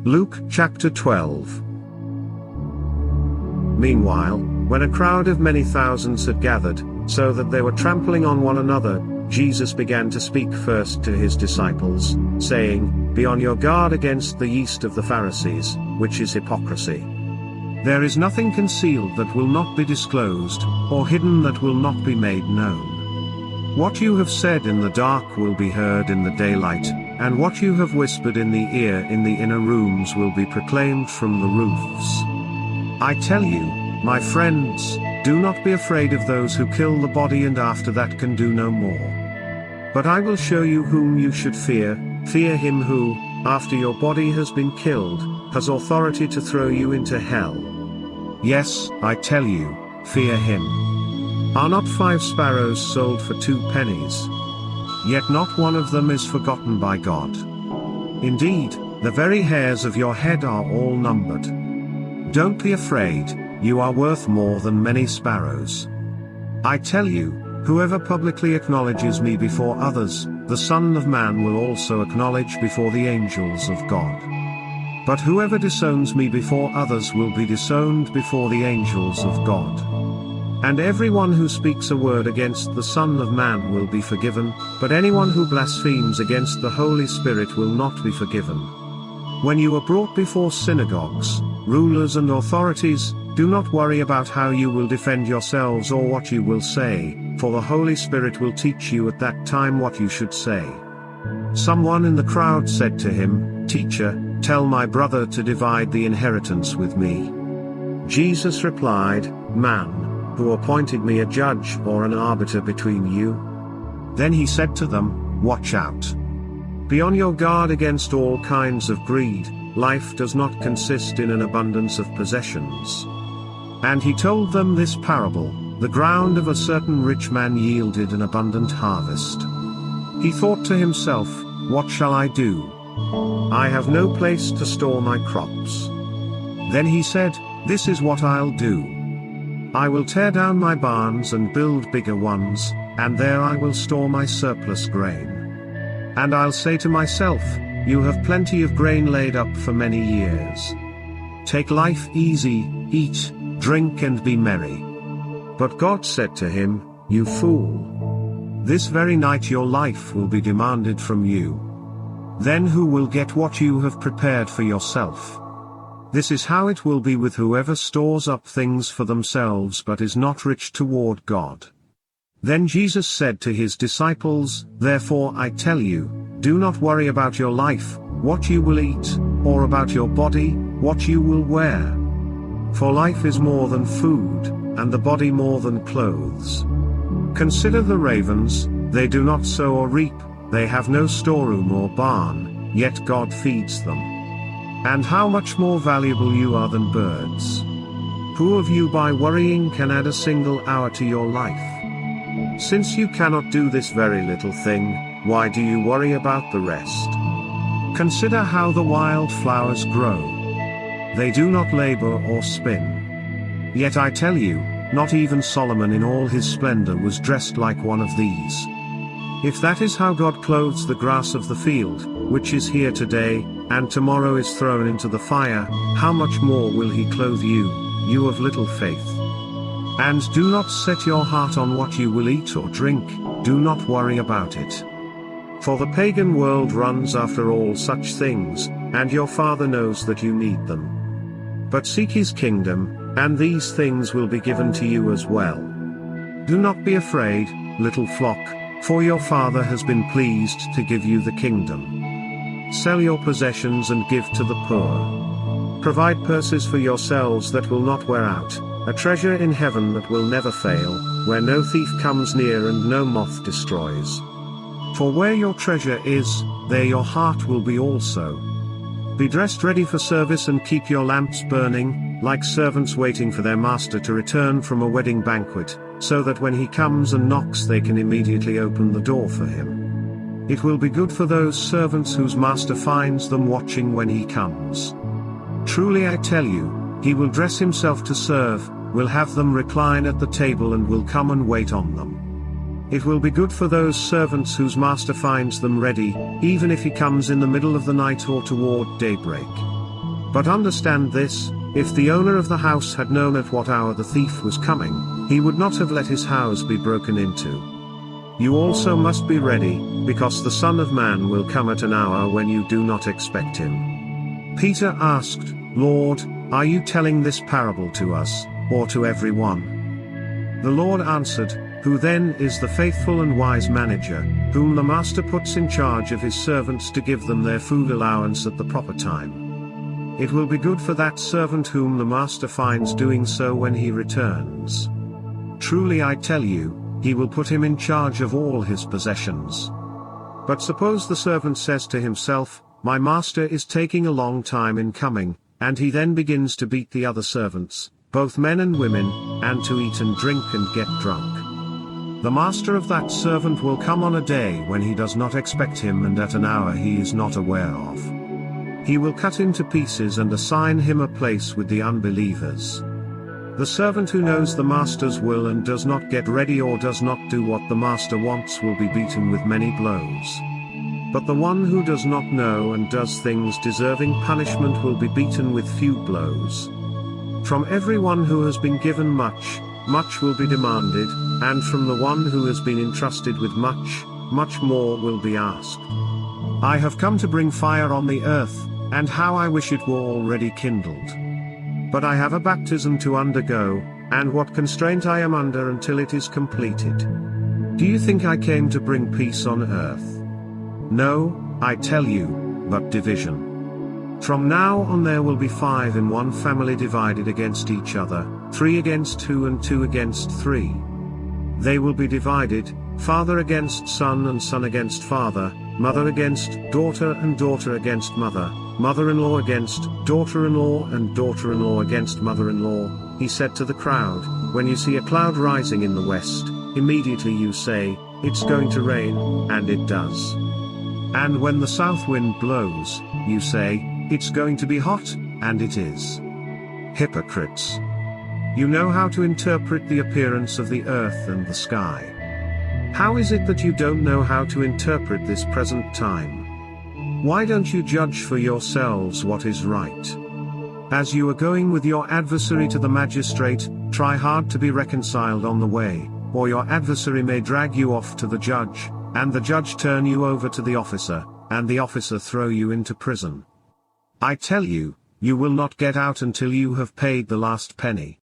Luke chapter 12. Meanwhile, when a crowd of many thousands had gathered, so that they were trampling on one another, Jesus began to speak first to his disciples, saying, "Be on your guard against the yeast of the Pharisees, which is hypocrisy. There is nothing concealed that will not be disclosed, or hidden that will not be made known. What you have said in the dark will be heard in the daylight, and what you have whispered in the ear in the inner rooms will be proclaimed from the roofs. I tell you, my friends, do not be afraid of those who kill the body and after that can do no more. But I will show you whom you should fear. Fear him who, after your body has been killed, has authority to throw you into hell. Yes, I tell you, fear him. Are not 5 sparrows sold for 2 pennies? Yet not one of them is forgotten by God. Indeed, the very hairs of your head are all numbered. Don't be afraid, you are worth more than many sparrows. I tell you, whoever publicly acknowledges me before others, the Son of Man will also acknowledge before the angels of God. But whoever disowns me before others will be disowned before the angels of God. And everyone who speaks a word against the Son of Man will be forgiven, but anyone who blasphemes against the Holy Spirit will not be forgiven. When you are brought before synagogues, rulers and authorities, do not worry about how you will defend yourselves or what you will say, for the Holy Spirit will teach you at that time what you should say." Someone in the crowd said to him, "Teacher, tell my brother to divide the inheritance with me." Jesus replied, "Man, who appointed me a judge or an arbiter between you?" Then he said to them, "Watch out. Be on your guard against all kinds of greed. Life does not consist in an abundance of possessions." And he told them this parable: the ground of a certain rich man yielded an abundant harvest. He thought to himself, "What shall I do? I have no place to store my crops." Then he said, "This is what I'll do. I will tear down my barns and build bigger ones, and there I will store my surplus grain. And I'll say to myself, you have plenty of grain laid up for many years. Take life easy, eat, drink and be merry." But God said to him, "You fool! This very night your life will be demanded from you. Then who will get what you have prepared for yourself? This is how it will be with whoever stores up things for themselves but is not rich toward God." Then Jesus said to his disciples, "Therefore I tell you, do not worry about your life, what you will eat, or about your body, what you will wear. For life is more than food, and the body more than clothes. Consider the ravens, they do not sow or reap, they have no storeroom or barn, yet God feeds them. And how much more valuable you are than birds. Who of you by worrying can add a single hour to your life? Since you cannot do this very little thing, why do you worry about the rest? Consider how the wild flowers grow. They do not labor or spin. Yet I tell you, not even Solomon in all his splendor was dressed like one of these. If that is how God clothes the grass of the field, which is here today, and tomorrow is thrown into the fire, how much more will he clothe you, you of little faith? And do not set your heart on what you will eat or drink, do not worry about it. For the pagan world runs after all such things, and your Father knows that you need them. But seek his kingdom, and these things will be given to you as well. Do not be afraid, little flock, for your Father has been pleased to give you the kingdom. Sell your possessions and give to the poor. Provide purses for yourselves that will not wear out, a treasure in heaven that will never fail, where no thief comes near and no moth destroys. For where your treasure is, there your heart will be also. Be dressed ready for service and keep your lamps burning, like servants waiting for their master to return from a wedding banquet, so that when he comes and knocks they can immediately open the door for him. It will be good for those servants whose master finds them watching when he comes. Truly I tell you, he will dress himself to serve, will have them recline at the table and will come and wait on them. It will be good for those servants whose master finds them ready, even if he comes in the middle of the night or toward daybreak. But understand this, if the owner of the house had known at what hour the thief was coming, he would not have let his house be broken into. You also must be ready, because the Son of Man will come at an hour when you do not expect him. Peter asked, Lord, are you telling this parable to us, or to everyone? The Lord answered, Who then is the faithful and wise manager, whom the master puts in charge of his servants to give them their food allowance at the proper time? It will be good for that servant whom the master finds doing so when he returns. Truly I tell you, he will put him in charge of all his possessions. But suppose the servant says to himself, My master is taking a long time in coming, and he then begins to beat the other servants, both men and women, and to eat and drink and get drunk. The master of that servant will come on a day when he does not expect him and at an hour he is not aware of. He will cut him to pieces and assign him a place with the unbelievers. The servant who knows the master's will and does not get ready or does not do what the master wants will be beaten with many blows. But the one who does not know and does things deserving punishment will be beaten with few blows. From everyone who has been given much, much will be demanded, and from the one who has been entrusted with much, much more will be asked. I have come to bring fire on the earth, and how I wish it were already kindled. But I have a baptism to undergo, and what constraint I am under until it is completed. Do you think I came to bring peace on earth? No, I tell you, but division. From now on there will be 5 in one family divided against each other, 3 against 2 and 2 against 3. They will be divided, father against son and son against father, mother against daughter and daughter against mother, mother-in-law against daughter-in-law and daughter-in-law against mother-in-law. He said to the crowd, When you see a cloud rising in the west, immediately you say, It's going to rain, and it does. And when the south wind blows, you say, It's going to be hot, and it is. Hypocrites! You know how to interpret the appearance of the earth and the sky. How is it that you don't know how to interpret this present time? Why don't you judge for yourselves what is right? As you are going with your adversary to the magistrate, try hard to be reconciled on the way, or your adversary may drag you off to the judge, and the judge turn you over to the officer, and the officer throw you into prison. I tell you, you will not get out until you have paid the last penny.